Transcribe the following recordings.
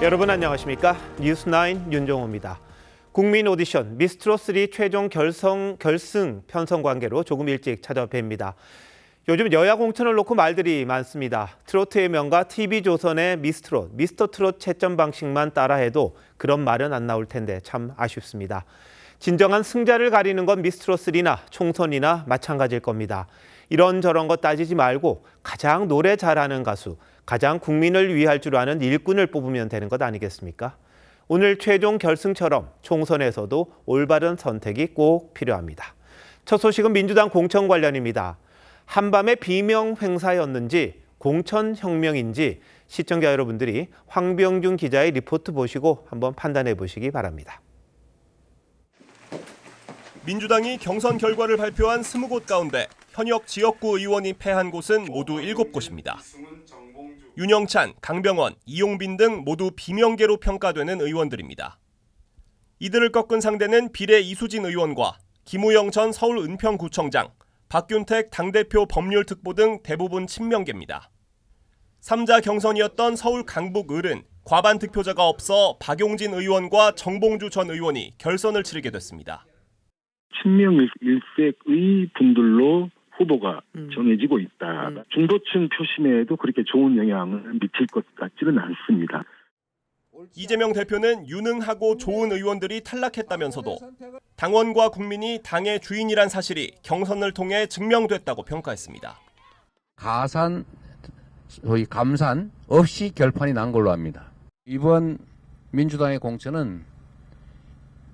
여러분 안녕하십니까? 뉴스9 윤종호입니다. 국민 오디션 미스트롯3 최종 결승 편성 관계로 조금 일찍 찾아뵙니다. 요즘 여야 공천을 놓고 말들이 많습니다. 트로트의 명가 TV조선의 미스트롯, 미스터트롯 채점 방식만 따라해도 그런 말은 안 나올 텐데 참 아쉽습니다. 진정한 승자를 가리는 건 미스트롯3나 총선이나 마찬가지일 겁니다. 이런저런 거 따지지 말고 가장 노래 잘하는 가수, 가장 국민을 위할 줄 아는 일꾼을 뽑으면 되는 것 아니겠습니까? 오늘 최종 결승처럼 총선에서도 올바른 선택이 꼭 필요합니다. 첫 소식은 민주당 공천 관련입니다. 한밤의 비명 행사였는지 공천혁명인지 시청자 여러분들이 황병준 기자의 리포트 보시고 한번 판단해 보시기 바랍니다. 민주당이 경선 결과를 발표한 20곳 가운데 현역 지역구 의원이 패한 곳은 모두 7곳입니다. 윤영찬, 강병원, 이용빈 등 모두 비명계로 평가되는 의원들입니다. 이들을 꺾은 상대는 비례 이수진 의원과 김우영 전 서울 은평구청장, 박균택 당대표 법률특보 등 대부분 친명계입니다. 3자 경선이었던 서울 강북 을은 과반 득표자가 없어 박용진 의원과 정봉주 전 의원이 결선을 치르게 됐습니다. 친명 일색의 분들로 후보가 정해지고 있다. 중도층 표심에도 그렇게 좋은 영향을 미칠 것 같지는 않습니다. 이재명 대표는 유능하고 좋은 의원들이 탈락했다면서도 당원과 국민이 당의 주인이란 사실이 경선을 통해 증명됐다고 평가했습니다. 가산, 소위 감산 없이 결판이 난 걸로 압니다. 이번 민주당의 공천은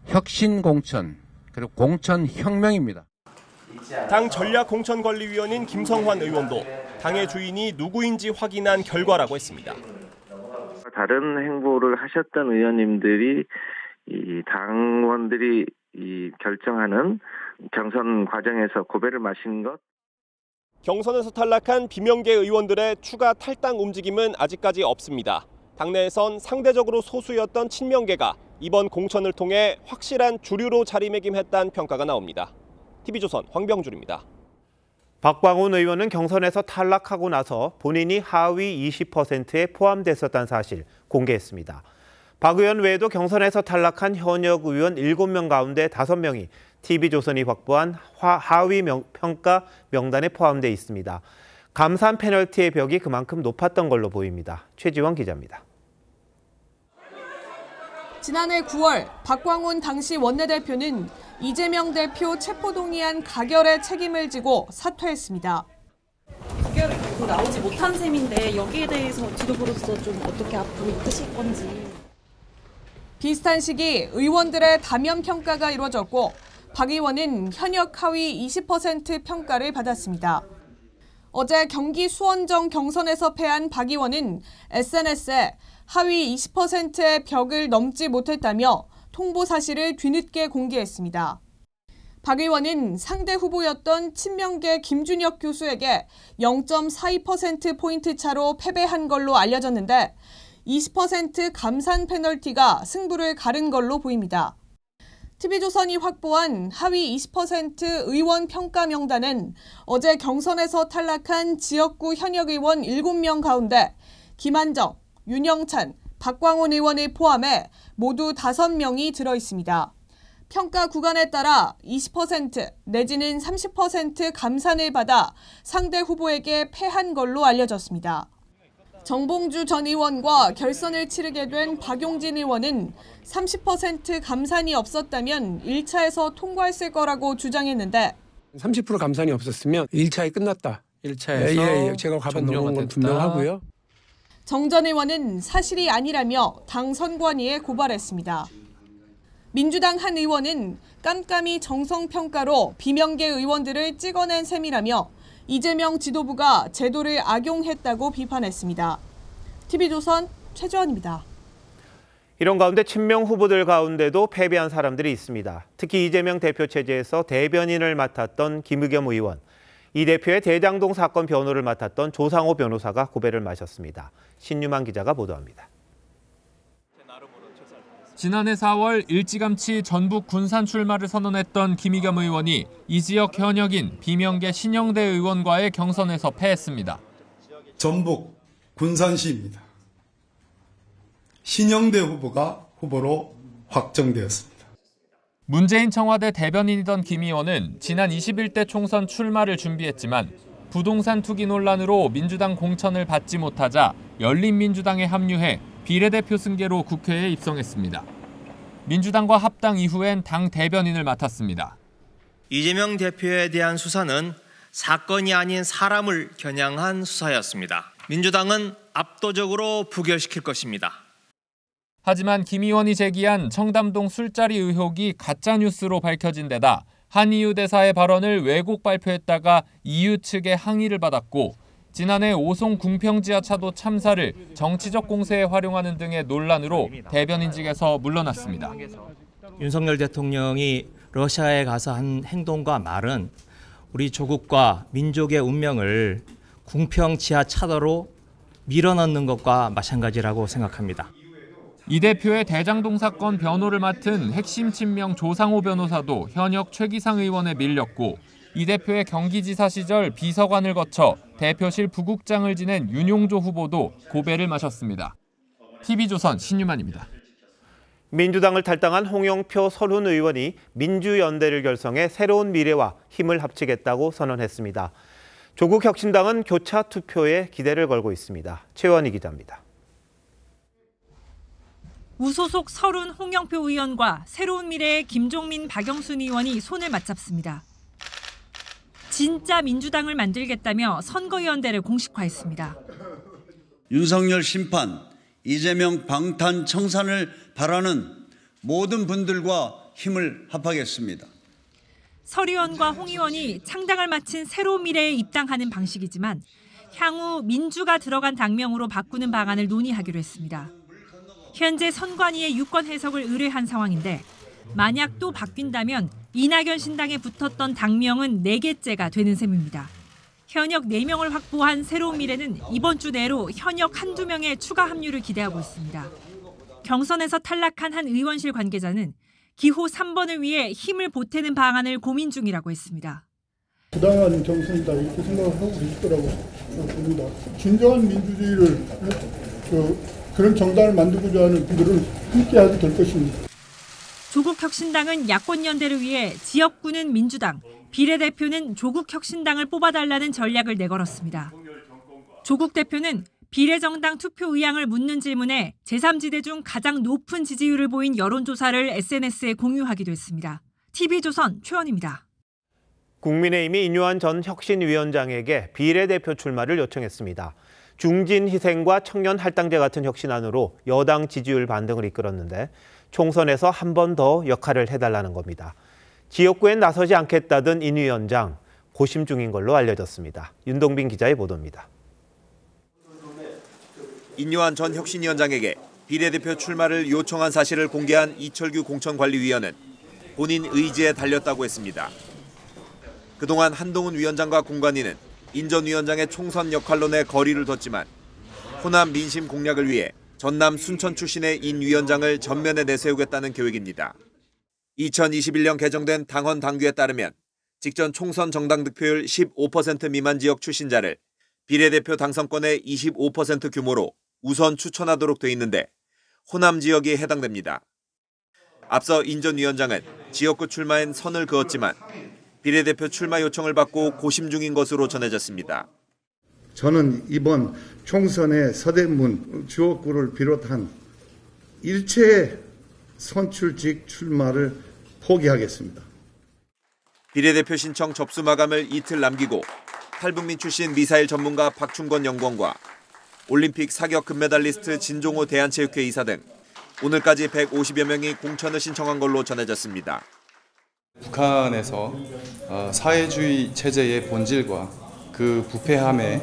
혁신 공천, 그리고 공천혁명입니다. 당 전략공천관리위원인 김성환 의원도 당의 주인이 누구인지 확인한 결과라고 했습니다. 다른 행보를 하셨던 의원님들이 이 당원들이 결정하는 경선 과정에서 고배를 마신 것. 경선에서 탈락한 비명계 의원들의 추가 탈당 움직임은 아직까지 없습니다. 당내에선 상대적으로 소수였던 친명계가 이번 공천을 통해 확실한 주류로 자리매김했다는 평가가 나옵니다. TV조선 황병준입니다. 박광훈 의원은 경선에서 탈락하고 나서 본인이 하위 20%에 포함됐었다는 사실 공개했습니다. 박 의원 외에도 경선에서 탈락한 현역 의원 7명 가운데 5명이 TV조선이 확보한 하위 평가 명단에 포함돼 있습니다. 감산 페널티의 벽이 그만큼 높았던 걸로 보입니다. 최지원 기자입니다. 지난해 9월 박광훈 당시 원내대표는 이재명 대표 체포동의안 가결의 책임을 지고 사퇴했습니다. 가결을 결국 나오지 못한 셈인데 여기에 대해서 지도부로서 좀 어떻게 앞으로 이끄실 건지. 비슷한 시기 의원들의 다면 평가가 이루어졌고 박 의원은 현역 하위 20% 평가를 받았습니다. 어제 경기 수원정 경선에서 패한 박 의원은 SNS에 하위 20%의 벽을 넘지 못했다며 통보 사실을 뒤늦게 공개했습니다. 박 의원은 상대 후보였던 친명계 김준혁 교수에게 0.42%포인트 차로 패배한 걸로 알려졌는데 20% 감산 페널티가 승부를 가른 걸로 보입니다. TV조선이 확보한 하위 20% 의원 평가 명단은 어제 경선에서 탈락한 지역구 현역 의원 7명 가운데 김한정, 윤영찬, 박광훈 의원을 포함해 모두 5명이 들어있습니다. 평가 구간에 따라 20% 내지는 30% 감산을 받아 상대 후보에게 패한 걸로 알려졌습니다. 정봉주 전 의원과 결선을 치르게 된 박용진 의원은 30% 감산이 없었다면 1차에서 통과했을 거라고 주장했는데 30% 감산이 없었으면 1차에 끝났다. 1차에서 제가 과반 넘어간 건 분명하고요. 정 전 의원은 사실이 아니라며 당 선관위에 고발했습니다. 민주당 한 의원은 깜깜이 정성평가로 비명계 의원들을 찍어낸 셈이라며 이재명 지도부가 제도를 악용했다고 비판했습니다. TV조선 최주원입니다. 이런 가운데 친명 후보들 가운데도 패배한 사람들이 있습니다. 특히 이재명 대표 체제에서 대변인을 맡았던 김의겸 의원, 이 대표의 대장동 사건 변호를 맡았던 조상호 변호사가 고배를 마셨습니다. 신유만 기자가 보도합니다. 지난해 4월 일찌감치 전북 군산 출마를 선언했던 김의겸 의원이 이 지역 현역인 비명계 신영대 의원과의 경선에서 패했습니다. 전북 군산시입니다. 신영대 후보가 후보로 확정되었습니다. 문재인 청와대 대변인이던 김 의원은 지난 21대 총선 출마를 준비했지만 부동산 투기 논란으로 민주당 공천을 받지 못하자 열린민주당에 합류해 비례대표 승계로 국회에 입성했습니다. 민주당과 합당 이후엔 당 대변인을 맡았습니다. 이재명 대표에 대한 수사는 사건이 아닌 사람을 겨냥한 수사였습니다. 민주당은 압도적으로 부결시킬 것입니다. 하지만 김 의원이 제기한 청담동 술자리 의혹이 가짜뉴스로 밝혀진 데다 한이유 대사의 발언을 왜곡 발표했다가 이유 측의 항의를 받았고 지난해 오송 궁평지하차도 참사를 정치적 공세에 활용하는 등의 논란으로 대변인직에서 물러났습니다. 윤석열 대통령이 러시아에 가서 한 행동과 말은 우리 조국과 민족의 운명을 궁평지하차도로 밀어넣는 것과 마찬가지라고 생각합니다. 이 대표의 대장동 사건 변호를 맡은 핵심 친명 조상호 변호사도 현역 최기상 의원에 밀렸고 이 대표의 경기지사 시절 비서관을 거쳐 대표실 부국장을 지낸 윤용조 후보도 고배를 마셨습니다. TV조선 신유만입니다. 민주당을 탈당한 홍영표 서른 의원이 민주연대를 결성해 새로운 미래와 힘을 합치겠다고 선언했습니다. 조국 혁신당은 교차 투표에 기대를 걸고 있습니다. 최원희 기자입니다. 무소속 서른 홍영표 의원과 새로운 미래의 김종민 박영순 의원이 손을 맞잡습니다. 진짜 민주당을 만들겠다며 선거연대를 공식화했습니다. 윤석열 심판, 이재명 방탄 청산을 바라는 모든 분들과 힘을 합하겠습니다. 설 의원과 홍 의원이 창당을 마친 새로운 미래에 입당하는 방식이지만 향후 민주가 들어간 당명으로 바꾸는 방안을 논의하기로 했습니다. 현재 선관위의 유권 해석을 의뢰한 상황인데 만약 또 바뀐다면 이낙연 신당에 붙었던 당명은 4개째가 되는 셈입니다. 현역 4명을 확보한 새로운 미래는 이번 주 내로 현역 한두 명의 추가 합류를 기대하고 있습니다. 경선에서 탈락한 한 의원실 관계자는 기호 3번을 위해 힘을 보태는 방안을 고민 중이라고 했습니다. 부당한 경선이다 이렇게 생각을 하고 계시더라고요. 봅니다. 진정한 민주주의를 그런 정당을 만들고자 하는 분들은 함께하게 될 것입니다. 조국혁신당은 야권연대를 위해 지역구는 민주당, 비례대표는 조국혁신당을 뽑아달라는 전략을 내걸었습니다. 조국 대표는 비례정당 투표 의향을 묻는 질문에 제3지대 중 가장 높은 지지율을 보인 여론조사를 SNS에 공유하기도 했습니다. TV조선 최원희입니다. 국민의힘이 인유한 전 혁신위원장에게 비례대표 출마를 요청했습니다. 중진 희생과 청년 할당제 같은 혁신안으로 여당 지지율 반등을 이끌었는데 총선에서 한 번 더 역할을 해달라는 겁니다. 지역구엔 나서지 않겠다던 인 위원장, 고심 중인 걸로 알려졌습니다. 윤동빈 기자의 보도입니다. 인유한 전 혁신위원장에게 비례대표 출마를 요청한 사실을 공개한 이철규 공천관리위원은 본인 의지에 달렸다고 했습니다. 그동안 한동훈 위원장과 공관위는 인 전 위원장의 총선 역할론에 거리를 뒀지만 호남 민심 공략을 위해 전남 순천 출신의 인 위원장을 전면에 내세우겠다는 계획입니다. 2021년 개정된 당헌 당규에 따르면 직전 총선 정당 득표율 15% 미만 지역 출신자를 비례대표 당선권의 25% 규모로 우선 추천하도록 돼 있는데 호남 지역이 해당됩니다. 앞서 인 전 위원장은 지역구 출마엔 선을 그었지만 비례대표 출마 요청을 받고 고심 중인 것으로 전해졌습니다. 저는 이번 총선의 서대문 지역구를 비롯한 일체의 선출직 출마를 포기하겠습니다. 비례대표 신청 접수 마감을 이틀 남기고 탈북민 출신 미사일 전문가 박충건 연구원과 올림픽 사격 금메달리스트 진종호 대한체육회 이사 등 오늘까지 150여 명이 공천을 신청한 걸로 전해졌습니다. 북한에서 사회주의 체제의 본질과 그 부패함의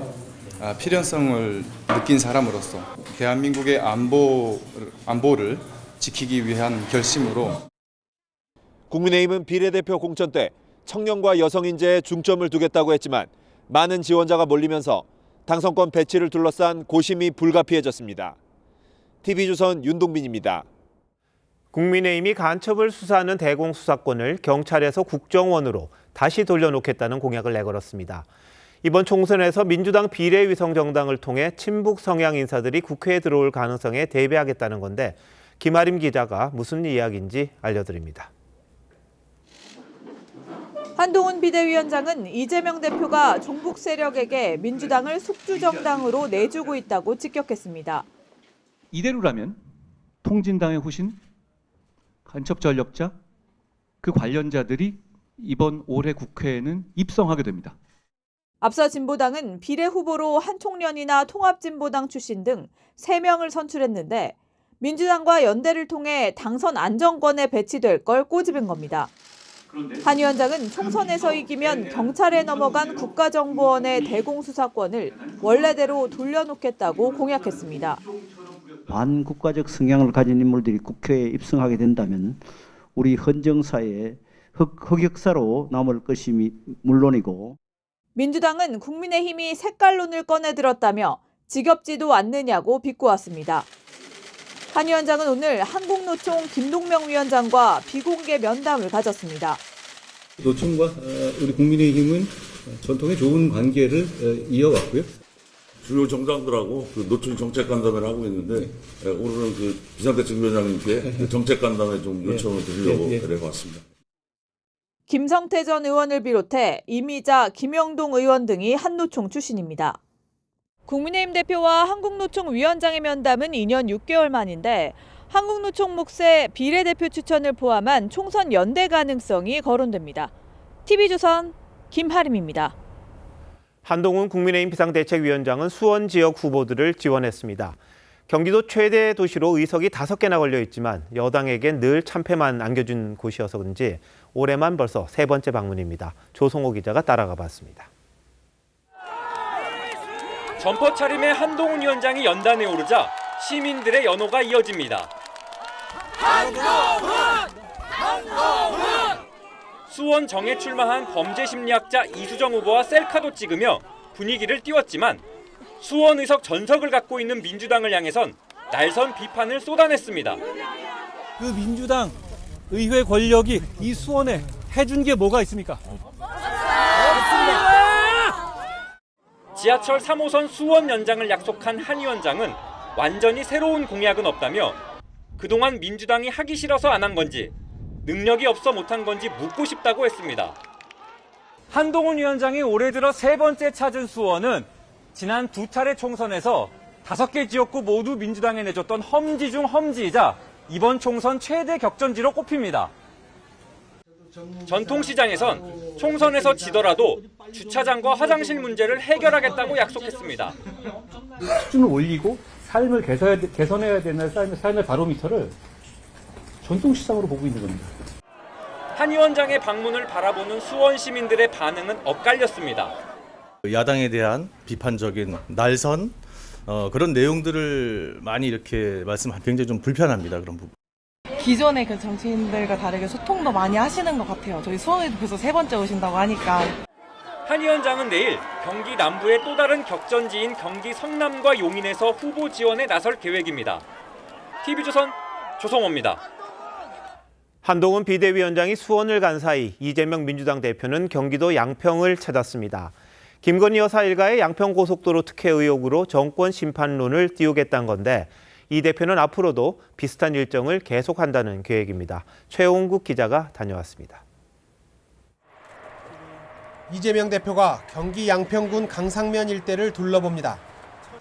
필연성을 느낀 사람으로서 대한민국의 안보를 지키기 위한 결심으로 국민의힘은 비례대표 공천 때 청년과 여성 인재에 중점을 두겠다고 했지만 많은 지원자가 몰리면서 당선권 배치를 둘러싼 고심이 불가피해졌습니다. TV조선 윤동빈입니다. 국민의힘이 간첩을 수사하는 대공수사권을 경찰에서 국정원으로 다시 돌려놓겠다는 공약을 내걸었습니다. 이번 총선에서 민주당 비례위성정당을 통해 친북 성향 인사들이 국회에 들어올 가능성에 대비하겠다는 건데 김아림 기자가 무슨 이야기인지 알려드립니다. 한동훈 비대위원장은 이재명 대표가 종북 세력에게 민주당을 숙주정당으로 내주고 있다고 직격했습니다. 이대로라면 통진당의 후신, 간첩 전력자, 그 관련자들이 이번 올해 국회에는 입성하게 됩니다. 앞서 진보당은 비례 후보로 한총련이나 통합진보당 출신 등 3명을 선출했는데 민주당과 연대를 통해 당선 안정권에 배치될 걸 꼬집은 겁니다. 한 위원장은 총선에서 이기면 경찰에 넘어간 국가정보원의 대공수사권을 원래대로 돌려놓겠다고 공약했습니다. 반국가적 성향을 가진 인물들이 국회에 입성하게 된다면 우리 헌정사의 흑역사로 남을 것이 물론이고 민주당은 국민의힘이 색깔론을 꺼내들었다며 지겹지도 않느냐고 비꼬았습니다. 한 위원장은 오늘 한국노총 김동명 위원장과 비공개 면담을 가졌습니다. 노총과 우리 국민의힘은 전통의 좋은 관계를 이어왔고요. 주요 정당들하고 그 노총 정책 간담회를 하고 있는데 오늘은 그 비상대책위원장님께 정책 간담회 좀 요청을 드리려고 내려왔습니다. 김성태 전 의원을 비롯해 이미자, 김영동 의원 등이 한노총 출신입니다. 국민의힘 대표와 한국노총 위원장의 면담은 2년 6개월 만인데 한국노총 몫의 비례대표 추천을 포함한 총선 연대 가능성이 거론됩니다. TV조선 김하림입니다. 한동훈 국민의힘 비상대책위원장은 수원 지역 후보들을 지원했습니다. 경기도 최대 도시로 의석이 5개나 걸려 있지만 여당에겐 늘 참패만 안겨준 곳이어서 그런지 올해만 벌써 3번째 방문입니다. 조성호 기자가 따라가 봤습니다. 점퍼 차림의 한동훈 위원장이 연단에 오르자 시민들의 연호가 이어집니다. 한동훈! 수원 정에 출마한 범죄 심리학자 이수정 후보와 셀카도 찍으며 분위기를 띄웠지만 수원 의석 전석을 갖고 있는 민주당을 향해선 날선 비판을 쏟아냈습니다. 그 민주당 의회 권력이 이 수원에 해준 게 뭐가 있습니까? 지하철 3호선 수원 연장을 약속한 한 위원장은 완전히 새로운 공약은 없다며 그동안 민주당이 하기 싫어서 안 한 건지 능력이 없어 못한 건지 묻고 싶다고 했습니다. 한동훈 위원장이 올해 들어 3번째 찾은 수원은 지난 2차례 총선에서 5개 지역구 모두 민주당에 내줬던 험지 중 험지이자 이번 총선 최대 격전지로 꼽힙니다. 전통시장에선 총선에서 지더라도 주차장과 화장실 문제를 해결하겠다고 약속했습니다. 수준을 올리고 삶을 개선해야 되는 삶의 바로미터를 전통시장으로 보고 있는 겁니다. 한 위원장의 방문을 바라보는 수원 시민들의 반응은 엇갈렸습니다. 야당에 대한 비판적인 날선 그런 내용들을 많이 이렇게 말씀하면 굉장히 좀 불편합니다. 그런 부분. 기존의 그 정치인들과 다르게 소통도 많이 하시는 것 같아요. 저희 수원에도 벌써 3번째 오신다고 하니까. 한 위원장은 내일 경기 남부의 또 다른 격전지인 경기 성남과 용인에서 후보 지원에 나설 계획입니다. TV조선 조성호입니다. 한동훈 비대위원장이 수원을 간 사이 이재명 민주당 대표는 경기도 양평을 찾았습니다. 김건희 여사 일가의 양평고속도로 특혜 의혹으로 정권 심판론을 띄우겠다는 건데 이 대표는 앞으로도 비슷한 일정을 계속한다는 계획입니다. 최홍국 기자가 다녀왔습니다. 이재명 대표가 경기 양평군 강상면 일대를 둘러봅니다.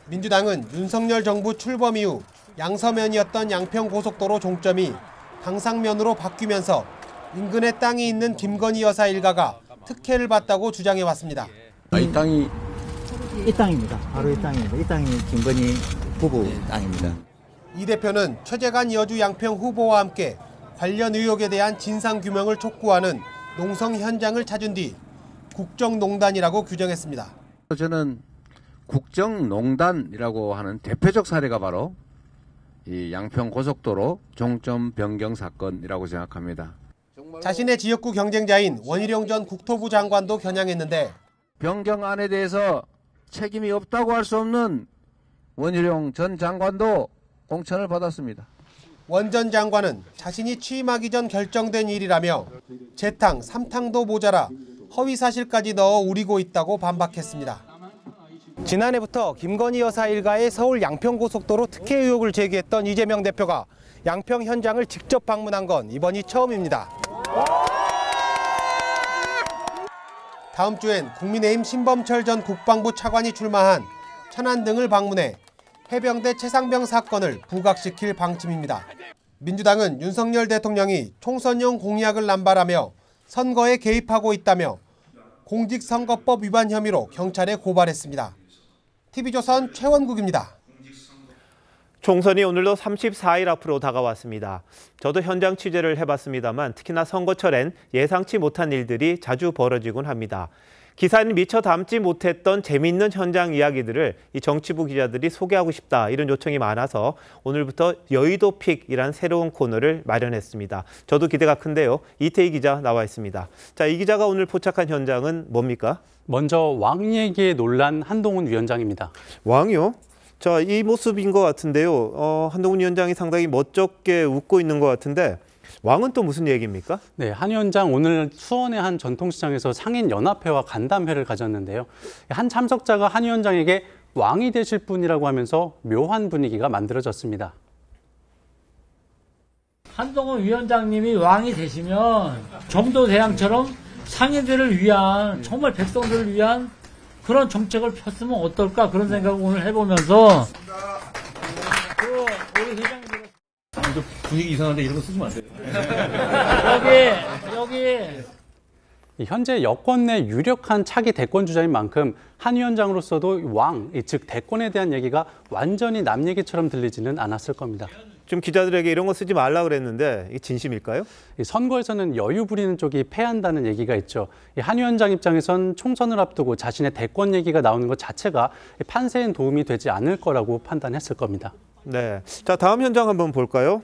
민주당은 윤석열 정부 출범 이후 양서면이었던 양평고속도로 종점이 강상면으로 바뀌면서 인근에 땅이 있는 김건희 여사 일가가 특혜를 받다고 주장해왔습니다. 이 땅입니다. 바로 이 땅입니다. 이 땅이 김건희 부부 땅입니다. 이 대표는 최재관 여주 양평 후보와 함께 관련 의혹에 대한 진상규명을 촉구하는 농성 현장을 찾은 뒤 국정농단이라고 규정했습니다. 저는 국정농단이라고 하는 대표적 사례가 바로 이 양평고속도로 종점 변경 사건이라고 생각합니다. 자신의 지역구 경쟁자인 원희룡 전 국토부 장관도 겨냥했는데 변경안에 대해서 책임이 없다고 할 수 없는 원희룡 전 장관도 공천을 받았습니다. 원 전 장관은 자신이 취임하기 전 결정된 일이라며 재탕, 3탕도 모자라 허위 사실까지 넣어 우리고 있다고 반박했습니다. 지난해부터 김건희 여사 일가의 서울 양평고속도로 특혜 의혹을 제기했던 이재명 대표가 양평 현장을 직접 방문한 건 이번이 처음입니다. 다음 주엔 국민의힘 신범철 전 국방부 차관이 출마한 천안 등을 방문해 해병대 최상병 사건을 부각시킬 방침입니다. 민주당은 윤석열 대통령이 총선용 공약을 남발하며 선거에 개입하고 있다며 공직선거법 위반 혐의로 경찰에 고발했습니다. TV조선 최원국입니다. 총선이 오늘도 34일 앞으로 다가왔습니다. 저도 현장 취재를 해봤습니다만 특히나 선거철엔 예상치 못한 일들이 자주 벌어지곤 합니다. 기사는 미처 담지 못했던 재미있는 현장 이야기들을 이 정치부 기자들이 소개하고 싶다 이런 요청이 많아서 오늘부터 여의도 픽이란 새로운 코너를 마련했습니다. 저도 기대가 큰데요. 이태희 기자 나와 있습니다. 자, 이 기자가 오늘 포착한 현장은 뭡니까? 먼저 왕 얘기에 놀란 한동훈 위원장입니다. 왕이요? 자, 이 모습인 것 같은데요. 한동훈 위원장이 상당히 멋쩍게 웃고 있는 것 같은데 왕은 또 무슨 얘기입니까? 네, 한 위원장 오늘 수원의 한 전통시장에서 상인연합회와 간담회를 가졌는데요. 한 참석자가 한 위원장에게 왕이 되실 분이라고 하면서 묘한 분위기가 만들어졌습니다. 한동훈 위원장님이 왕이 되시면 정도대왕처럼 상인들을 위한, 정말 백성들을 위한 그런 정책을 폈으면 어떨까 그런 생각을 오늘 해보면서 우리 회장님 분위기 이상한데 이런 거 쓰시면 안 돼요. 여기 현재 여권 내 유력한 차기 대권 주자인 만큼 한 위원장으로서도 왕, 즉 대권에 대한 얘기가 완전히 남 얘기처럼 들리지는 않았을 겁니다. 좀 기자들에게 이런 거 쓰지 말라 그랬는데 이게 진심일까요? 선거에서는 여유 부리는 쪽이 패한다는 얘기가 있죠. 한 위원장 입장에선 총선을 앞두고 자신의 대권 얘기가 나오는 것 자체가 판세엔 도움이 되지 않을 거라고 판단했을 겁니다. 네, 자 다음 현장 한번 볼까요?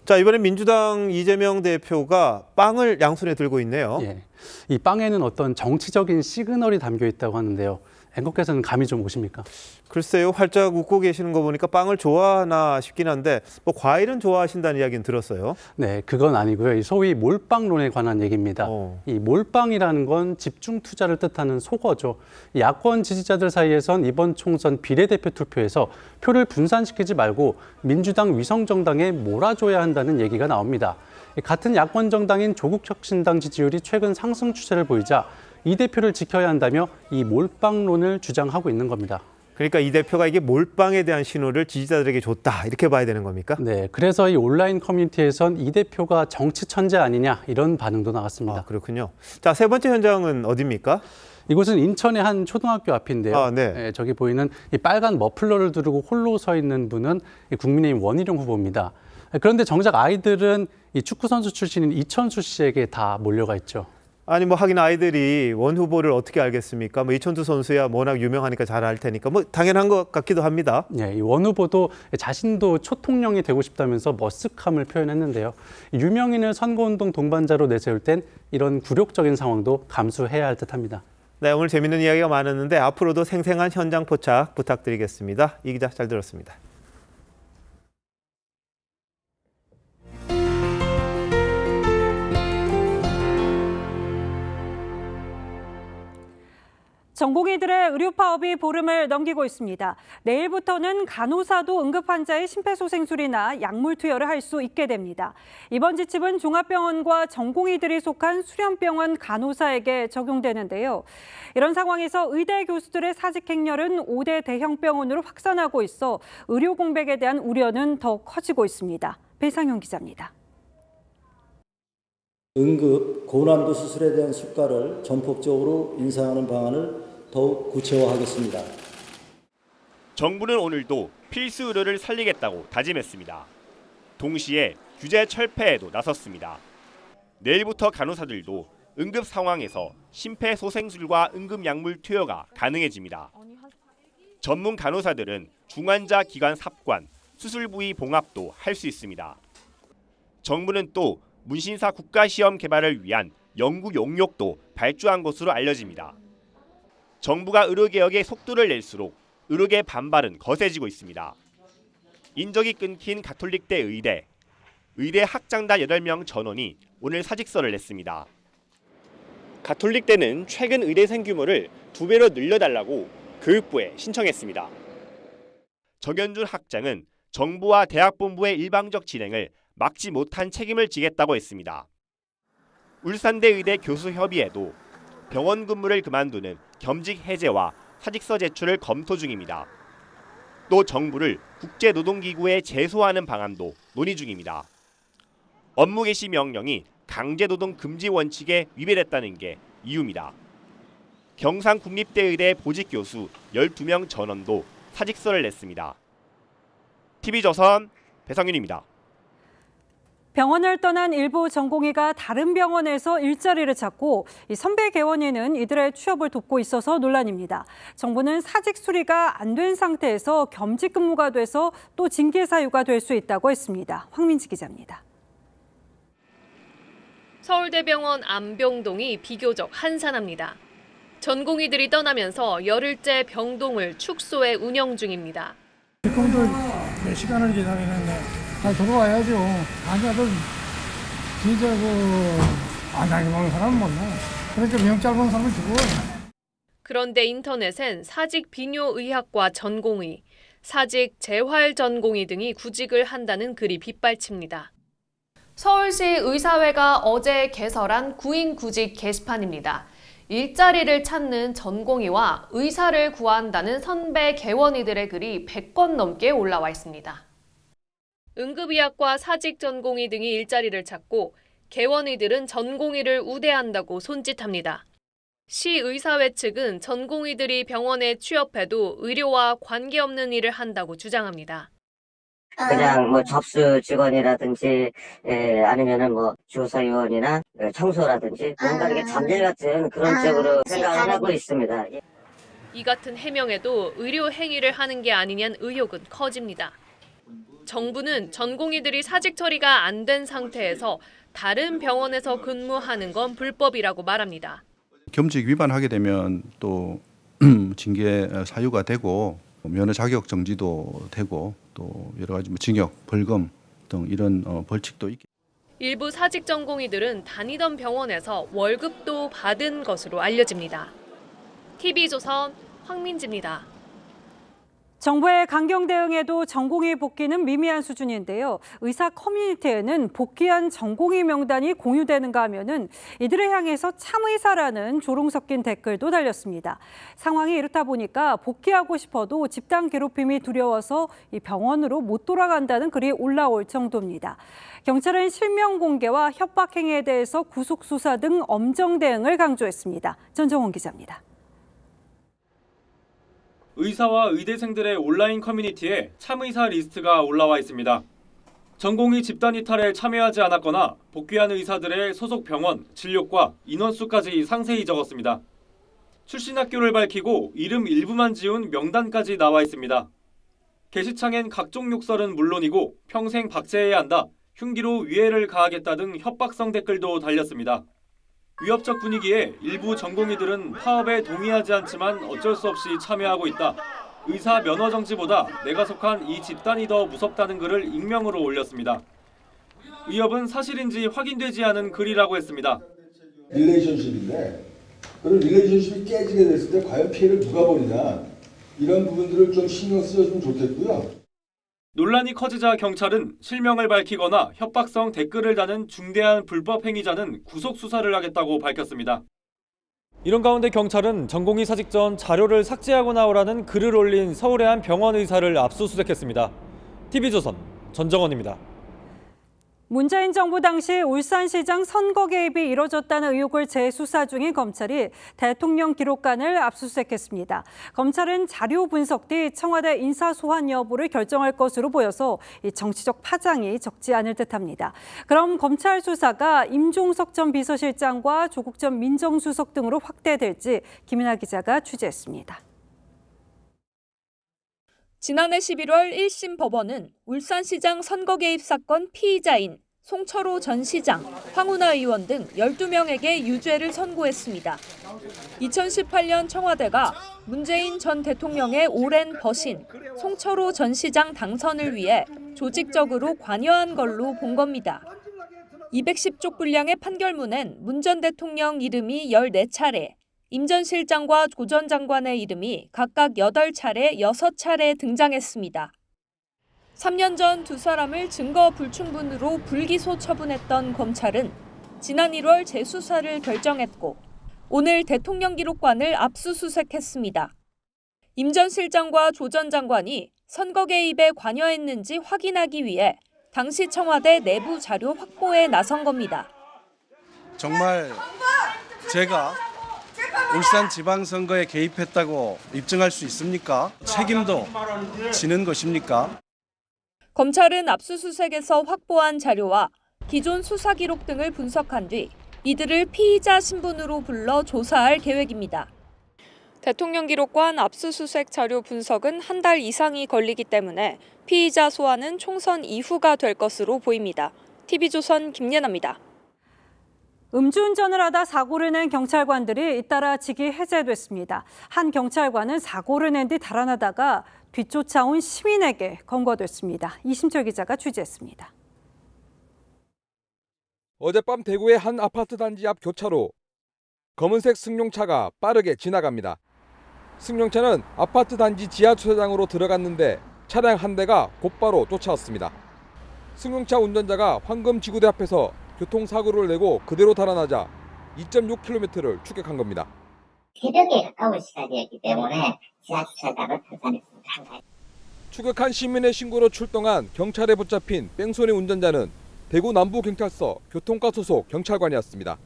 자, 이번엔 민주당 이재명 대표가 빵을 양손에 들고 있네요. 예, 이 빵에는 어떤 정치적인 시그널이 담겨 있다고 하는데요. 앵커께서는 감이 좀 오십니까? 글쎄요, 활짝 웃고 계시는 거 보니까 빵을 좋아하나 싶긴 한데 뭐 과일은 좋아하신다는 이야기는 들었어요. 네, 그건 아니고요. 이 소위 몰빵론에 관한 얘기입니다. 이 몰빵이라는 건 집중 투자를 뜻하는 속어죠. 야권 지지자들 사이에선 이번 총선 비례대표 투표에서 표를 분산시키지 말고 민주당 위성정당에 몰아줘야 한다는 얘기가 나옵니다. 같은 야권 정당인 조국혁신당 지지율이 최근 상승 추세를 보이자 이 대표를 지켜야 한다며 이 몰빵론을 주장하고 있는 겁니다. 그러니까 이 대표가 이게 몰빵에 대한 신호를 지지자들에게 줬다 이렇게 봐야 되는 겁니까? 네, 그래서 이 온라인 커뮤니티에선 이 대표가 정치 천재 아니냐 이런 반응도 나왔습니다. 아, 그렇군요. 자, 세 번째 현장은 어디입니까? 이곳은 인천의 한 초등학교 앞인데요. 아, 네. 네, 저기 보이는 이 빨간 머플러를 두르고 홀로 서 있는 분은 국민의힘 원희룡 후보입니다. 그런데 정작 아이들은 이 축구 선수 출신인 이천수 씨에게 다 몰려가 있죠. 아니 뭐 하긴 아이들이 원 후보를 어떻게 알겠습니까? 뭐 이천수 선수야 워낙 유명하니까 잘 알 테니까 뭐 당연한 것 같기도 합니다. 네, 이 원 후보도 자신도 초통령이 되고 싶다면서 머쓱함을 표현했는데요. 유명인을 선거운동 동반자로 내세울 땐 이런 굴욕적인 상황도 감수해야 할 듯합니다. 네, 오늘 재밌는 이야기가 많았는데 앞으로도 생생한 현장 포착 부탁드리겠습니다. 이 기자 잘 들었습니다. 전공의들의 의료 파업이 보름을 넘기고 있습니다. 내일부터는 간호사도 응급 환자의 심폐소생술이나 약물 투여를 할 수 있게 됩니다. 이번 지침은 종합병원과 전공의들이 속한 수련병원 간호사에게 적용되는데요. 이런 상황에서 의대 교수들의 사직 행렬은 5대 대형 병원으로 확산하고 있어 의료 공백에 대한 우려는 더 커지고 있습니다. 배상현 기자입니다. 응급 고난도 수술에 대한 수가를 전폭적으로 인상하는 방안을 더욱 구체화하겠습니다. 정부는 오늘도 필수 의료를 살리겠다고 다짐했습니다. 동시에 규제 철폐에도 나섰습니다. 내일부터 간호사들도 응급 상황에서 심폐소생술과 응급약물 투여가 가능해집니다. 전문 간호사들은 중환자 기관 삽관, 수술 부위 봉합도 할 수 있습니다. 정부는 또 문신사 국가시험 개발을 위한 연구 용역도 발주한 것으로 알려집니다. 정부가 의료개혁에 속도를 낼수록 의료계 반발은 거세지고 있습니다. 인적이 끊긴 가톨릭대 의대 학장단 8명 전원이 오늘 사직서를 냈습니다. 가톨릭대는 최근 의대생 규모를 2배로 늘려달라고 교육부에 신청했습니다. 정현준 학장은 정부와 대학본부의 일방적 진행을 막지 못한 책임을 지겠다고 했습니다. 울산대 의대 교수협의회도 병원 근무를 그만두는 겸직 해제와 사직서 제출을 검토 중입니다. 또 정부를 국제노동기구에 제소하는 방안도 논의 중입니다. 업무 개시 명령이 강제노동 금지 원칙에 위배됐다는 게 이유입니다. 경상국립대의대 보직교수 12명 전원도 사직서를 냈습니다. TV조선 배상윤입니다. 병원을 떠난 일부 전공의가 다른 병원에서 일자리를 찾고 이 선배 개원이는 이들의 취업을 돕고 있어서 논란입니다. 정부는 사직 수리가 안 된 상태에서 겸직 근무가 돼서 또 징계 사유가 될 수 있다고 했습니다. 황민지 기자입니다. 서울대병원 안병동이 비교적 한산합니다. 전공의들이 떠나면서 열흘째 병동을 축소해 운영 중입니다. 지금도 몇 시간을 기다리는데 다 돌아와야죠. 환자들 진짜 안 다니는 사람은 못 나. 그러니까 명 짧은 사람을 죽어요. 그런데 인터넷엔 사직 비뇨의학과 전공의, 사직 재활 전공의 등이 구직을 한다는 글이 빗발칩니다. 서울시 의사회가 어제 개설한 구인 구직 게시판입니다. 일자리를 찾는 전공의와 의사를 구한다는 선배 개원의들의 글이 100건 넘게 올라와 있습니다. 응급의학과 사직 전공의 등이 일자리를 찾고 개원의들은 전공의를 우대한다고 손짓합니다. 시 의사회 측은 전공의들이 병원에 취업해도 의료와 관계없는 일을 한다고 주장합니다. 그냥 뭐 접수 직원이라든지 아니면은 뭐 조사요원이나 청소라든지 뭔가 이렇게 잠재 같은 그런 쪽으로 생각을 하고 있습니다. 이 같은 해명에도 의료 행위를 하는 게 아니냐는 의혹은 커집니다. 정부는 전공의들이 사직 처리가 안 된 상태에서 다른 병원에서 근무하는 건 불법이라고 말합니다. 겸직 위반하게 되면 또 징계 사유가 되고 면허 자격 정지도 되고 또 여러 가지 징역, 벌금 등 이런 벌칙도 있게. 일부 사직 전공의들은 다니던 병원에서 월급도 받은 것으로 알려집니다. TV조선 황민지입니다. 정부의 강경 대응에도 전공의 복귀는 미미한 수준인데요. 의사 커뮤니티에는 복귀한 전공의 명단이 공유되는가 하면은 이들을 향해서 참의사라는 조롱 섞인 댓글도 달렸습니다. 상황이 이렇다 보니까 복귀하고 싶어도 집단 괴롭힘이 두려워서 이 병원으로 못 돌아간다는 글이 올라올 정도입니다. 경찰은 실명 공개와 협박 행위에 대해서 구속 수사 등 엄정 대응을 강조했습니다. 전정원 기자입니다. 의사와 의대생들의 온라인 커뮤니티에 참의사 리스트가 올라와 있습니다. 전공의 집단 이탈에 참여하지 않았거나 복귀한 의사들의 소속 병원, 진료과, 인원수까지 상세히 적었습니다. 출신 학교를 밝히고 이름 일부만 지운 명단까지 나와 있습니다. 게시창엔 각종 욕설은 물론이고 평생 박제해야 한다, 흉기로 위해를 가하겠다 등 협박성 댓글도 달렸습니다. 위협적 분위기에 일부 전공의들은 파업에 동의하지 않지만 어쩔 수 없이 참여하고 있다. 의사 면허 정지보다 내가 속한 이 집단이 더 무섭다는 글을 익명으로 올렸습니다. 위협은 사실인지 확인되지 않은 글이라고 했습니다. 릴레이션십인데 그런 릴레이션십이 깨지게 됐을 때 과연 피해를 누가 보느냐 이런 부분들을 좀 신경 쓰셨으면 좋겠고요. 논란이 커지자 경찰은 실명을 밝히거나 협박성 댓글을 다는 중대한 불법 행위자는 구속 수사를 하겠다고 밝혔습니다. 이런 가운데 경찰은 전공의 사직 전 자료를 삭제하고 나오라는 글을 올린 서울의 한 병원 의사를 압수수색했습니다. TV조선 전정원입니다. 문재인 정부 당시 울산시장 선거 개입이 이뤄졌다는 의혹을 재수사 중인 검찰이 대통령 기록관을 압수수색했습니다. 검찰은 자료 분석 뒤 청와대 인사 소환 여부를 결정할 것으로 보여서 이 정치적 파장이 적지 않을 듯합니다. 그럼 검찰 수사가 임종석 전 비서실장과 조국 전 민정수석 등으로 확대될지 김인하 기자가 취재했습니다. 지난해 11월 1심 법원은 울산시장 선거 개입 사건 피의자인 송철호 전 시장, 황운하 의원 등 12명에게 유죄를 선고했습니다. 2018년 청와대가 문재인 전 대통령의 오랜 버신 송철호 전 시장 당선을 위해 조직적으로 관여한 걸로 본 겁니다. 210쪽 분량의 판결문엔 문 전 대통령 이름이 14차례, 임 전 실장과 조 전 장관의 이름이 각각 8차례, 6차례 등장했습니다. 3년 전 두 사람을 증거 불충분으로 불기소 처분했던 검찰은 지난 1월 재수사를 결정했고 오늘 대통령 기록관을 압수수색했습니다. 임 전 실장과 조 전 장관이 선거 개입에 관여했는지 확인하기 위해 당시 청와대 내부 자료 확보에 나선 겁니다. 정말 제가 울산지방선거에 개입했다고 입증할 수 있습니까? 책임도 지는 것입니까? 검찰은 압수수색에서 확보한 자료와 기존 수사 기록 등을 분석한 뒤 이들을 피의자 신분으로 불러 조사할 계획입니다. 대통령 기록관 압수수색 자료 분석은 한 달 이상이 걸리기 때문에 피의자 소환은 총선 이후가 될 것으로 보입니다. TV조선 김예나입니다. 음주운전을 하다 사고를 낸 경찰관들이 잇따라 직위 해제됐습니다. 한 경찰관은 사고를 낸 뒤 달아나다가 뒤쫓아온 시민에게 검거됐습니다. 이심철 기자가 취재했습니다. 어젯밤 대구의 한 아파트 단지 앞 교차로 검은색 승용차가 빠르게 지나갑니다. 승용차는 아파트 단지 지하 주차장으로 들어갔는데 차량 한 대가 곧바로 쫓아왔습니다. 승용차 운전자가 황금지구대 앞에서 교통사고를 내고 그대로 달아나자 2.6km를 추격한 겁니다. 새벽에 가까운 시간이었기 때문에 지하 주차장을 탈선했습니다. 추격한 시민의 신고로 출동한 경찰에 붙잡힌 뺑소니 운전자는 대구 남부경찰서 교통과 소속 경찰관이었습니다.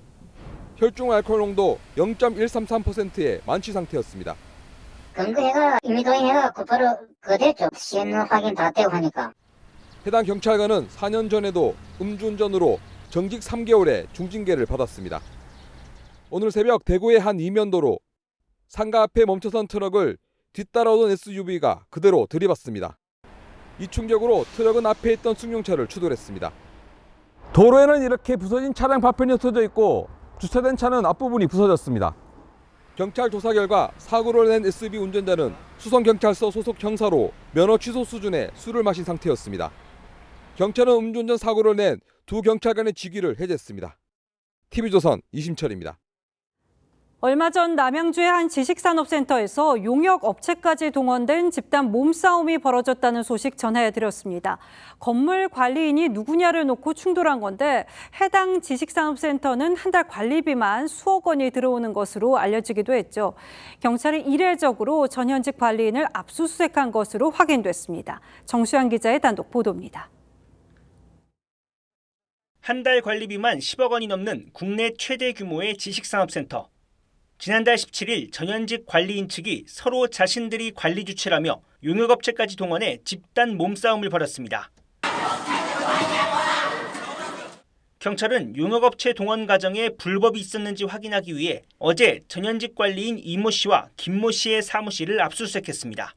혈중 알코올 농도 0.133%의 만취 상태였습니다. 근거해가 임의동행해가 곧바로 그대죠. 시행 확인 다 되고 하니까. 해당 경찰관은 4년 전에도 음주운전으로 정직 3개월의 중징계를 받았습니다. 오늘 새벽 대구의 한 이면도로 상가 앞에 멈춰선 트럭을 뒤따라오던 SUV가 그대로 들이받습니다. 이 충격으로 트럭은 앞에 있던 승용차를 추돌했습니다. 도로에는 이렇게 부서진 차량 파편이 흩어져 있고 주차된 차는 앞부분이 부서졌습니다. 경찰 조사 결과 사고를 낸 SUV 운전자는 수성경찰서 소속 형사로 면허 취소 수준의 술을 마신 상태였습니다. 경찰은 음주운전 사고를 낸 두 경찰관의 직위를 해제했습니다. TV조선 이심철입니다. 얼마 전 남양주의 한 지식산업센터에서 용역 업체까지 동원된 집단 몸싸움이 벌어졌다는 소식 전해드렸습니다. 건물 관리인이 누구냐를 놓고 충돌한 건데 해당 지식산업센터는 한 달 관리비만 수억 원이 들어오는 것으로 알려지기도 했죠. 경찰이 이례적으로 전현직 관리인을 압수수색한 것으로 확인됐습니다. 정수양 기자의 단독 보도입니다. 한 달 관리비만 10억 원이 넘는 국내 최대 규모의 지식산업센터. 지난달 17일 전현직 관리인 측이 서로 자신들이 관리 주체라며 용역업체까지 동원해 집단 몸싸움을 벌였습니다. 경찰은 용역업체 동원 과정에 불법이 있었는지 확인하기 위해 어제 전현직 관리인 이모 씨와 김모 씨의 사무실을 압수수색했습니다.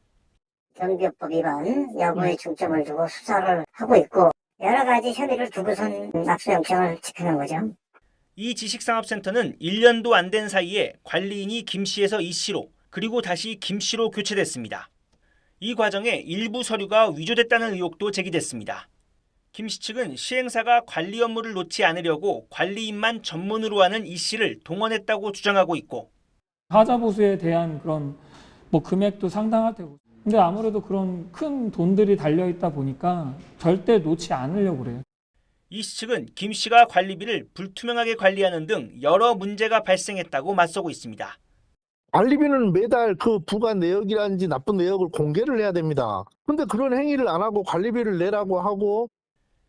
경비법 위반 여부에 중점을 두고 수사를 하고 있고 여러 가지 혐의를 두고선 압수영장을 집행한 거죠. 이 지식산업센터는 1년도 안 된 사이에 관리인이 김 씨에서 이 씨로 그리고 다시 김 씨로 교체됐습니다. 이 과정에 일부 서류가 위조됐다는 의혹도 제기됐습니다. 김 씨 측은 시행사가 관리 업무를 놓지 않으려고 관리인만 전문으로 하는 이 씨를 동원했다고 주장하고 있고 하자 보수에 대한 그런 금액도 상당할 테고 근데 아무래도 그런 큰 돈들이 달려있다 보니까 절대 놓지 않으려고 그래요. 이 씨 측은 김 씨가 관리비를 불투명하게 관리하는 등 여러 문제가 발생했다고 맞서고 있습니다. 관리비는 매달 그 부과 내역이라든지 나쁜 내역을 공개를 해야 됩니다. 그런데 그런 행위를 안 하고 관리비를 내라고 하고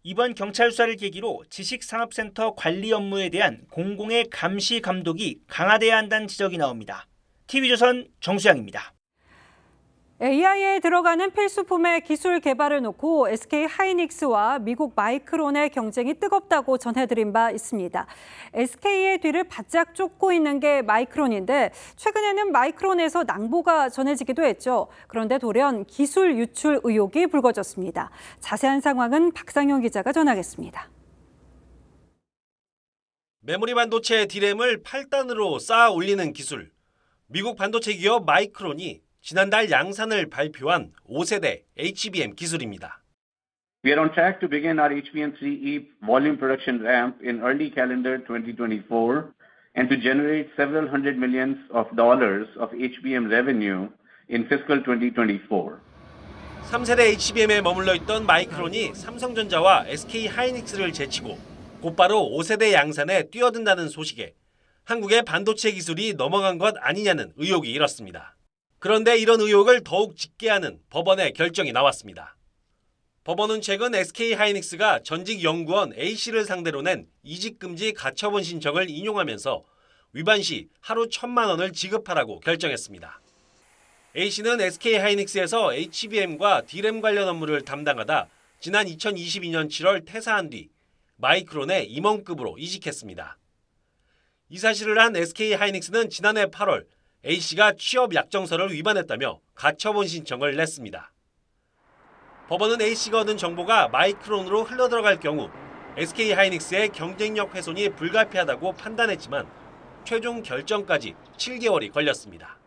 이번 경찰 수사를 계기로 지식산업센터 관리 업무에 대한 공공의 감시 감독이 강화돼야 한다는 지적이 나옵니다. TV조선 정수양입니다. AI에 들어가는 필수품의 기술 개발을 놓고 SK 하이닉스와 미국 마이크론의 경쟁이 뜨겁다고 전해드린 바 있습니다. SK의 뒤를 바짝 쫓고 있는 게 마이크론인데 최근에는 마이크론에서 낭보가 전해지기도 했죠. 그런데 돌연 기술 유출 의혹이 불거졌습니다. 자세한 상황은 박상영 기자가 전하겠습니다. 메모리 반도체 D램을 8단으로 쌓아 올리는 기술. 미국 반도체 기업 마이크론이 지난달 양산을 발표한 5세대 HBM 기술입니다. We are on track to begin our HBM3E volume production ramp in early calendar 2024 and to generate several hundred millions of dollars of HBM revenue in fiscal 2024. 3세대 HBM에 머물러 있던 마이크론이 삼성전자와 SK 하이닉스를 제치고 곧바로 5세대 양산에 뛰어든다는 소식에 한국의 반도체 기술이 넘어간 것 아니냐는 의혹이 일었습니다. 그런데 이런 의혹을 더욱 짙게 하는 법원의 결정이 나왔습니다. 법원은 최근 SK 하이닉스가 전직 연구원 A씨를 상대로 낸 이직금지 가처분 신청을 인용하면서 위반 시 하루 1,000만 원을 지급하라고 결정했습니다. A씨는 SK 하이닉스에서 HBM과 D램 관련 업무를 담당하다 지난 2022년 7월 퇴사한 뒤 마이크론의 임원급으로 이직했습니다. 이 사실을 한 SK 하이닉스는 지난해 8월 A씨가 취업 약정서를 위반했다며 가처분 신청을 냈습니다. 법원은 A씨가 얻은 정보가 마이크론으로 흘러들어갈 경우 SK 하이닉스의 경쟁력 훼손이 불가피하다고 판단했지만 최종 결정까지 7개월이 걸렸습니다.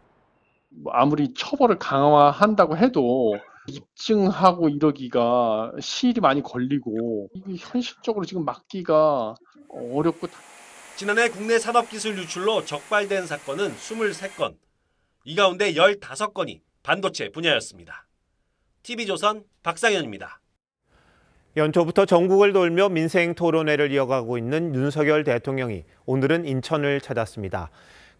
아무리 처벌을 강화한다고 해도 입증하고 이러기가 시일이 많이 걸리고 이게 현실적으로 지금 막기가 어렵고. 지난해 국내 산업기술 유출로 적발된 사건은 23건, 이 가운데 15건이 반도체 분야였습니다. TV조선 박상현입니다. 연초부터 전국을 돌며 민생 토론회를 이어가고 있는 윤석열 대통령이 오늘은 인천을 찾았습니다.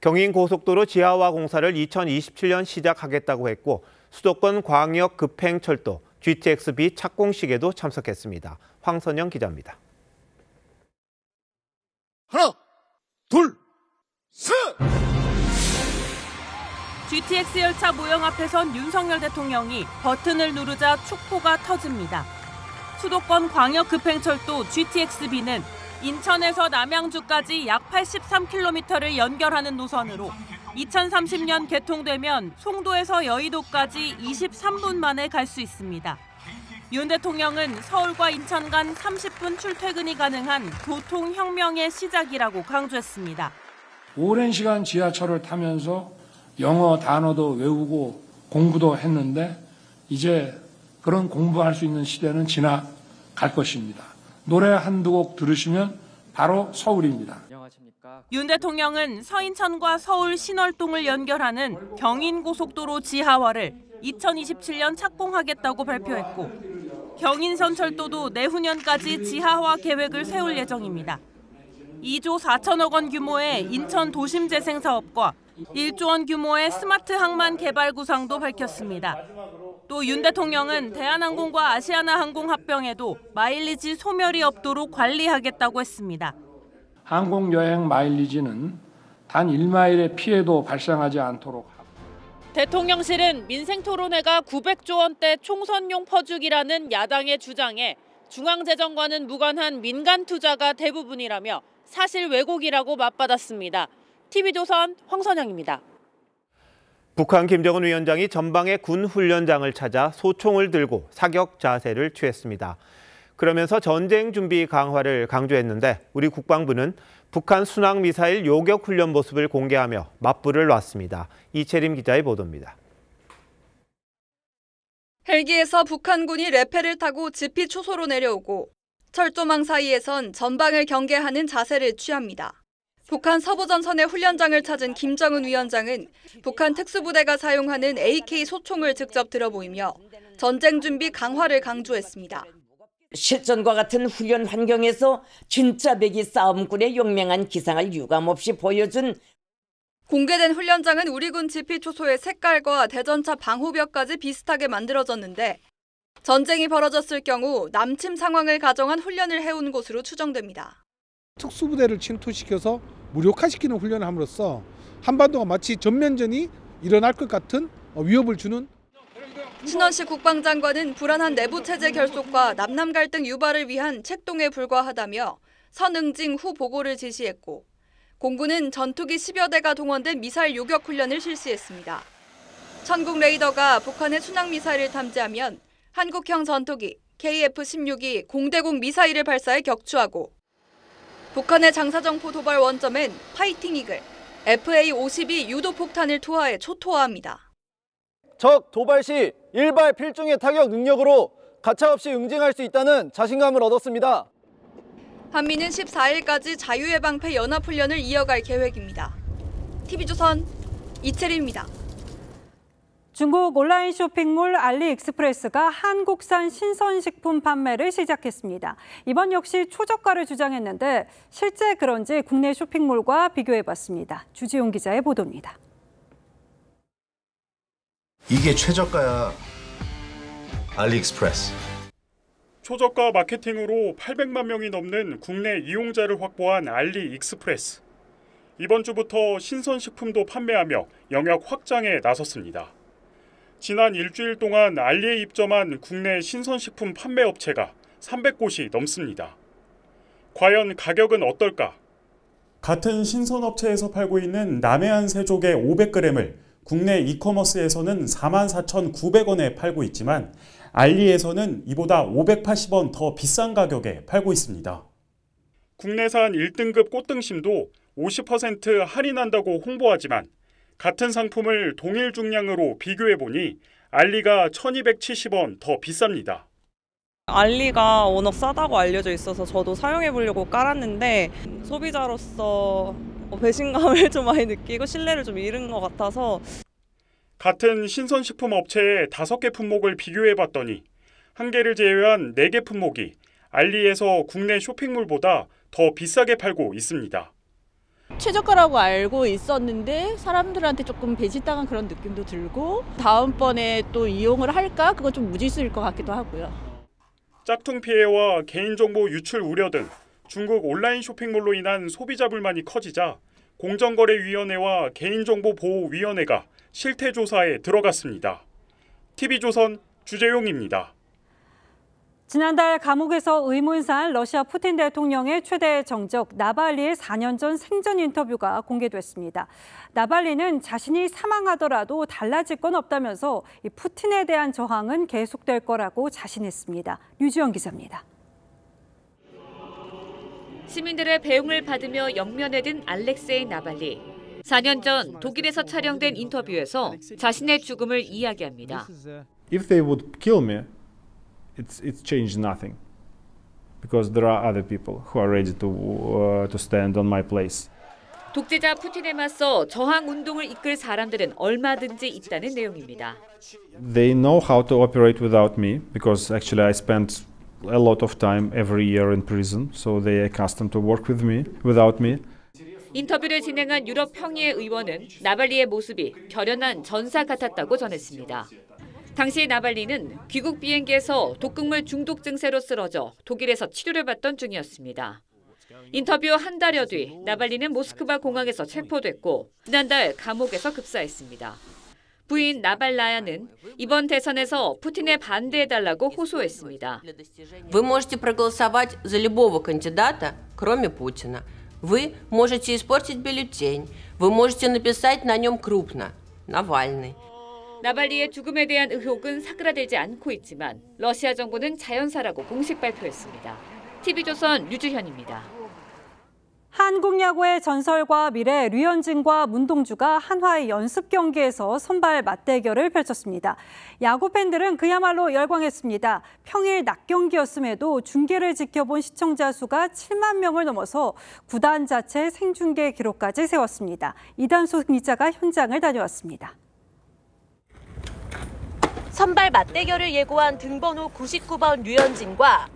경인고속도로 지하화 공사를 2027년 시작하겠다고 했고 수도권 광역 급행철도 GTX-B 착공식에도 참석했습니다. 황선영 기자입니다. 하나, 둘, 셋! GTX 열차 모형 앞에선 윤석열 대통령이 버튼을 누르자 축포가 터집니다. 수도권 광역 급행철도 GTX-B는 인천에서 남양주까지 약 83km를 연결하는 노선으로 2030년 개통되면 송도에서 여의도까지 23분 만에 갈 수 있습니다. 윤 대통령은 서울과 인천 간 30분 출퇴근이 가능한 교통혁명의 시작이라고 강조했습니다. 오랜 시간 지하철을 타면서 영어 단어도 외우고 공부도 했는데 이제 그런 공부할 수 있는 시대는 지나갈 것입니다. 노래 한두 곡 들으시면 바로 서울입니다. 윤 대통령은 서인천과 서울 신월동을 연결하는 경인고속도로 지하화를 2027년 착공하겠다고 발표했고 경인선 철도도 내후년까지 지하화 계획을 세울 예정입니다. 2조 4천억 원 규모의 인천 도심재생사업과 1조 원 규모의 스마트 항만 개발 구상도 밝혔습니다. 또 윤 대통령은 대한항공과 아시아나항공 합병에도 마일리지 소멸이 없도록 관리하겠다고 했습니다. 항공여행 마일리지는 단 1마일의 피해도 발생하지 않도록. 대통령실은 민생토론회가 900조 원대 총선용 퍼주기라는 야당의 주장에 중앙재정과는 무관한 민간 투자가 대부분이라며 사실 왜곡이라고 맞받았습니다. TV조선 황선영입니다. 북한 김정은 위원장이 전방의 군 훈련장을 찾아 소총을 들고 사격 자세를 취했습니다. 그러면서 전쟁 준비 강화를 강조했는데 우리 국방부는 북한 순항미사일 요격 훈련 모습을 공개하며 맞불을 놨습니다. 이채림 기자의 보도입니다. 헬기에서 북한군이 레페를 타고 지피 초소로 내려오고 철조망 사이에선 전방을 경계하는 자세를 취합니다. 북한 서부전선의 훈련장을 찾은 김정은 위원장은 북한 특수부대가 사용하는 AK 소총을 직접 들어보이며 전쟁 준비 강화를 강조했습니다. 실전과 같은 훈련 환경에서 진짜 배기 싸움꾼의 용맹한 기상을 유감없이 보여준. 공개된 훈련장은 우리 군 지피 초소의 색깔과 대전차 방호벽까지 비슷하게 만들어졌는데 전쟁이 벌어졌을 경우 남침 상황을 가정한 훈련을 해온 곳으로 추정됩니다. 특수부대를 침투시켜서 무력화시키는 훈련을 함으로써 한반도가 마치 전면전이 일어날 것 같은 위협을 주는. 신원식 국방장관은 불안한 내부체제 결속과 남남 갈등 유발을 위한 책동에 불과하다며 선응징 후 보고를 지시했고 공군은 전투기 10여 대가 동원된 미사일 요격 훈련을 실시했습니다. 천국 레이더가 북한의 순항미사일을 탐지하면 한국형 전투기 KF-16이 공대공 미사일을 발사해 격추하고 북한의 장사정포 도발 원점엔 파이팅 이글 FA-52 유도폭탄을 투하해 초토화합니다. 적 도발 시 일발 필중의 타격 능력으로 가차없이 응징할 수 있다는 자신감을 얻었습니다. 한미는 14일까지 자유해방패 연합훈련을 이어갈 계획입니다. TV조선 이채리입니다. 중국 온라인 쇼핑몰 알리익스프레스가 한국산 신선식품 판매를 시작했습니다. 이번 역시 초저가를 주장했는데 실제 그런지 국내 쇼핑몰과 비교해봤습니다. 주지용 기자의 보도입니다. 이게 최저가야. 알리익스프레스. 초저가 마케팅으로 800만 명이 넘는 국내 이용자를 확보한 알리익스프레스. 이번 주부터 신선식품도 판매하며 영역 확장에 나섰습니다. 지난 일주일 동안 알리에 입점한 국내 신선식품 판매업체가 300곳이 넘습니다. 과연 가격은 어떨까? 같은 신선업체에서 팔고 있는 남해안 새조개 500g을 국내 이커머스에서는 44,900원에 팔고 있지만 알리에서는 이보다 580원 더 비싼 가격에 팔고 있습니다. 국내산 1등급 꽃등심도 50% 할인한다고 홍보하지만 같은 상품을 동일 중량으로 비교해보니 알리가 1,270원 더 비쌉니다. 알리가 워낙 싸다고 알려져 있어서 저도 사용해보려고 깔았는데 소비자로서 배신감을 좀 많이 느끼고 신뢰를 좀 잃은 것 같아서. 같은 신선식품 업체의 5개 품목을 비교해봤더니 1개를 제외한 4개 품목이 알리에서 국내 쇼핑몰보다 더 비싸게 팔고 있습니다. 최저가라고 알고 있었는데 사람들한테 조금 배신당한 그런 느낌도 들고 다음번에 또 이용을 할까? 그건 좀 무질서일 것 같기도 하고요. 짝퉁 피해와 개인정보 유출 우려 등 중국 온라인 쇼핑몰로 인한 소비자 불만이 커지자 공정거래위원회와 개인정보보호위원회가 실태조사에 들어갔습니다. TV조선 주재용입니다. 지난달 감옥에서 의문사한 러시아 푸틴 대통령의 최대 정적 나발리의 4년 전 생전 인터뷰가 공개됐습니다. 나발리는 자신이 사망하더라도 달라질 건 없다면서 이 푸틴에 대한 저항은 계속될 거라고 자신했습니다. 류지영 기자입니다. 시민들의 배웅을 받으며 영면에 든 알렉세이 나발리. 4년 전 독일에서 촬영된 인터뷰에서 자신의 죽음을 이야기합니다. If they would kill me, it's changed nothing, because there are other people who are ready to stand on my place. 독재자 푸틴에 맞서 저항 운동을 이끌 사람들은 얼마든지 있다는 내용입니다. They know how to operate without me, because actually I spent a lot of time every year in prison, so they are accustomed to work with me, without me. 인터뷰를 진행한 유럽 평의회 의원은 나발리의 모습이 결연한 전사 같았다고 전했습니다. 당시 나발리는 귀국 비행기에서 독극물 중독 증세로 쓰러져 독일에서 치료를 받던 중이었습니다. 인터뷰 한 달여 뒤 나발리는 모스크바 공항에서 체포됐고 지난달 감옥에서 급사했습니다. 부인 나발라야는 이번 대선에서 푸틴에 반대해달라고 호소했습니다. Вы можете проголосовать за любого кандидата, кроме Путина. Вы можете испортить бюллетень. Вы можете написать на нем крупно. Навальный. 나발리의 죽음에 대한 의혹은 사그라들지 않고 있지만 러시아 정부는 자연사라고 공식 발표했습니다. TV조선 류주현입니다. 한국 야구의 전설과 미래 류현진과 문동주가 한화의 연습 경기에서 선발 맞대결을 펼쳤습니다. 야구 팬들은 그야말로 열광했습니다. 평일 낮 경기였음에도 중계를 지켜본 시청자 수가 7만 명을 넘어서 구단 자체 생중계 기록까지 세웠습니다. 이단수 기자가 현장을 다녀왔습니다. 선발 맞대결을 예고한 등번호 99번 류현진과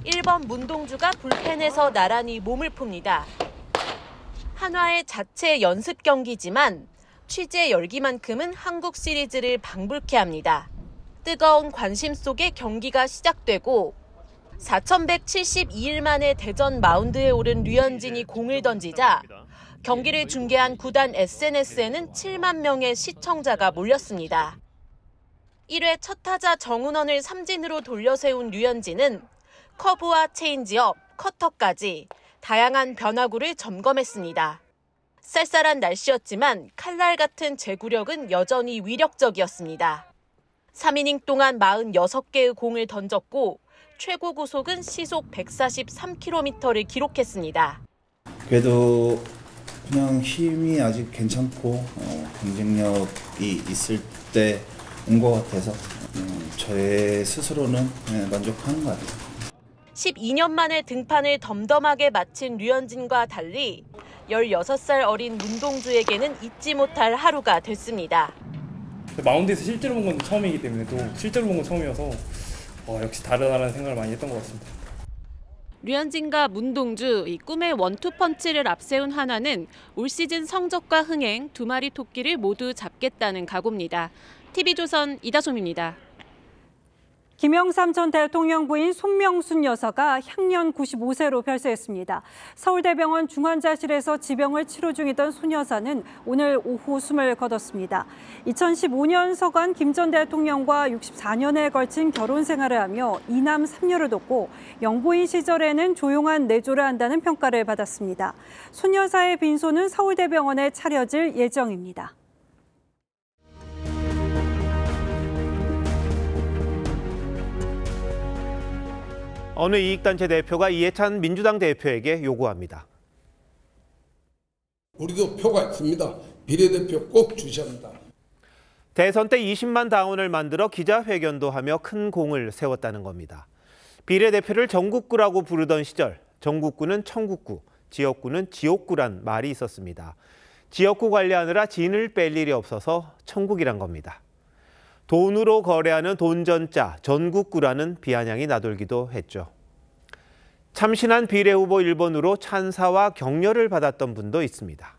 1번 문동주가 불펜에서 나란히 몸을 풉니다. 한화의 자체 연습 경기지만 취재 열기만큼은 한국 시리즈를 방불케 합니다. 뜨거운 관심 속에 경기가 시작되고 4,172일 만에 대전 마운드에 오른 류현진이 공을 던지자 경기를 중계한 구단 SNS에는 7만 명의 시청자가 몰렸습니다. 1회 첫 타자 정은원을 삼진으로 돌려세운 류현진은 커브와 체인지업, 커터까지 다양한 변화구를 점검했습니다. 쌀쌀한 날씨였지만 칼날 같은 제구력은 여전히 위력적이었습니다. 3이닝 동안 46개의 공을 던졌고 최고 구속은 시속 143km를 기록했습니다. 그래도 그냥 힘이 아직 괜찮고 경쟁력이 있을 때 온 것 같아서 저의 스스로는 만족하는 것 같아요. 12년 만에 등판을 덤덤하게 마친 류현진과 달리 16살 어린 문동주에게는 잊지 못할 하루가 됐습니다. 마운드에서 실제로 본 건 처음이기 때문에 또 실제로 본 건 처음이어서 역시 다르다는 생각을 많이 했던 것 같습니다. 류현진과 문동주, 이 꿈의 원투펀치를 앞세운 하나는 올 시즌 성적과 흥행, 두 마리 토끼를 모두 잡겠다는 각오입니다. TV조선 이다솜입니다. 김영삼 전 대통령 부인 손명순 여사가 향년 95세로 별세했습니다. 서울대병원 중환자실에서 지병을 치료 중이던 손 여사는 오늘 오후 숨을 거뒀습니다. 2015년 서간 김 전 대통령과 64년에 걸친 결혼 생활을 하며 2남 3녀를 뒀고 영부인 시절에는 조용한 내조를 한다는 평가를 받았습니다. 손 여사의 빈소는 서울대병원에 차려질 예정입니다. 어느 이익단체 대표가 이해찬 민주당 대표에게 요구합니다. 우리도 표가 있습니다. 비례대표 꼭 주셔야 합니다. 대선 때 20만 당원을 만들어 기자회견도 하며 큰 공을 세웠다는 겁니다. 비례대표를 전국구라고 부르던 시절 전국구는 천국구, 지역구는 지옥구란 말이 있었습니다. 지역구 관리하느라 진을 뺄 일이 없어서 천국이란 겁니다. 돈으로 거래하는 돈전자, 전국구라는 비아냥이 나돌기도 했죠. 참신한 비례후보 1번으로 찬사와 격려를 받았던 분도 있습니다.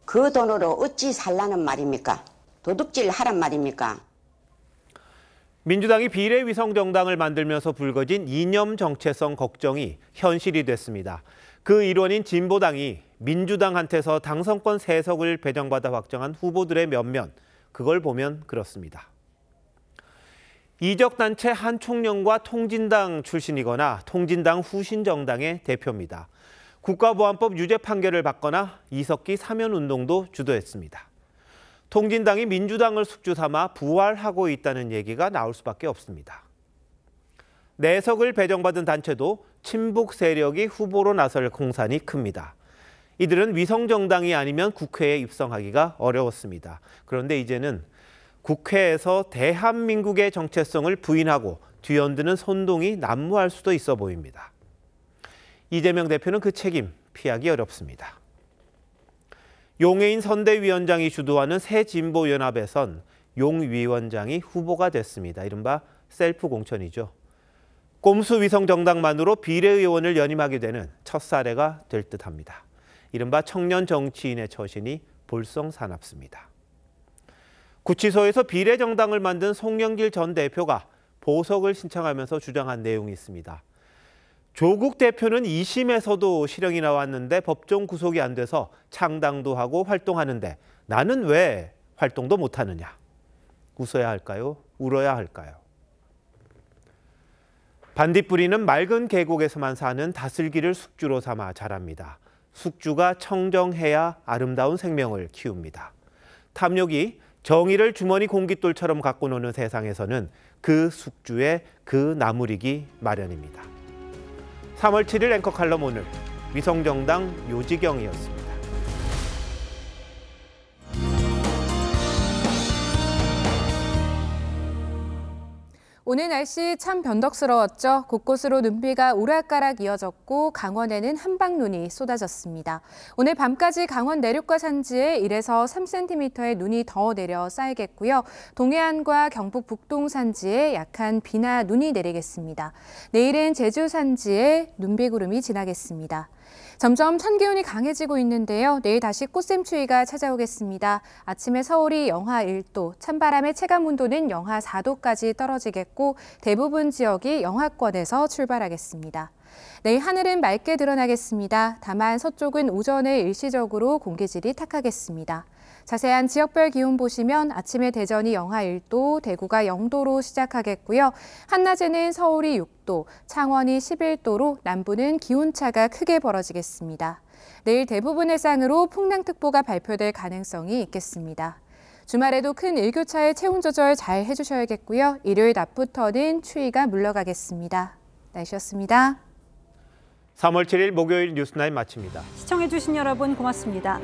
그 돈으로 어찌 살라는 말입니까? 도둑질 하란 말입니까? 민주당이 비례위성정당을 만들면서 불거진 이념 정체성 걱정이 현실이 됐습니다. 그 일원인 진보당이 민주당한테서 당선권 3석을 배정받아 확정한 후보들의 면면, 그걸 보면 그렇습니다. 이적단체 한총련과 통진당 출신이거나 통진당 후신정당의 대표입니다. 국가보안법 유죄 판결을 받거나 이석기 사면운동도 주도했습니다. 통진당이 민주당을 숙주 삼아 부활하고 있다는 얘기가 나올 수밖에 없습니다. 4석을 배정받은 단체도 친북 세력이 후보로 나설 공산이 큽니다. 이들은 위성정당이 아니면 국회에 입성하기가 어려웠습니다. 그런데 이제는 국회에서 대한민국의 정체성을 부인하고 뒤흔드는 선동이 난무할 수도 있어 보입니다. 이재명 대표는 그 책임 피하기 어렵습니다. 용해인 선대위원장이 주도하는 새진보연합에선 용 위원장이 후보가 됐습니다. 이른바 셀프 공천이죠. 꼼수 위성정당만으로 비례의원을 연임하게 되는 첫 사례가 될 듯합니다. 이른바 청년 정치인의 처신이 볼썽사납습니다. 구치소에서 비례정당을 만든 송영길 전 대표가 보석을 신청하면서 주장한 내용이 있습니다. 조국 대표는 2심에서도 실형이 나왔는데 법정 구속이 안 돼서 창당도 하고 활동하는데 나는 왜 활동도 못하느냐. 웃어야 할까요? 울어야 할까요? 반딧불이는 맑은 계곡에서만 사는 다슬기를 숙주로 삼아 자랍니다. 숙주가 청정해야 아름다운 생명을 키웁니다. 탐욕이 정의를 주머니 공깃돌처럼 갖고 노는 세상에서는 그 숙주의 그 나무리기 마련입니다. 3월 7일 앵커 칼럼 오늘 위성정당 요지경이었습니다. 오늘 날씨 참 변덕스러웠죠. 곳곳으로 눈비가 오락가락 이어졌고 강원에는 한방눈이 쏟아졌습니다. 오늘 밤까지 강원 내륙과 산지에 1에서 3cm의 눈이 더 내려 쌓이겠고요. 동해안과 경북 북동 산지에 약한 비나 눈이 내리겠습니다. 내일은 제주 산지에 눈비구름이 지나겠습니다. 점점 찬 기온이 강해지고 있는데요. 내일 다시 꽃샘추위가 찾아오겠습니다. 아침에 서울이 영하 1도, 찬바람의 체감 온도는 영하 4도까지 떨어지겠고 대부분 지역이 영하권에서 출발하겠습니다. 내일 하늘은 맑게 드러나겠습니다. 다만 서쪽은 오전에 일시적으로 공기질이 탁하겠습니다. 자세한 지역별 기온 보시면 아침에 대전이 영하 1도, 대구가 0도로 시작하겠고요. 한낮에는 서울이 6도, 창원이 11도로 남부는 기온차가 크게 벌어지겠습니다. 내일 대부분 해상으로 풍랑특보가 발표될 가능성이 있겠습니다. 주말에도 큰 일교차의 체온 조절 잘 해주셔야겠고요. 일요일 낮부터는 추위가 물러가겠습니다. 날씨였습니다. 3월 7일 목요일 뉴스9 마칩니다. 시청해주신 여러분 고맙습니다.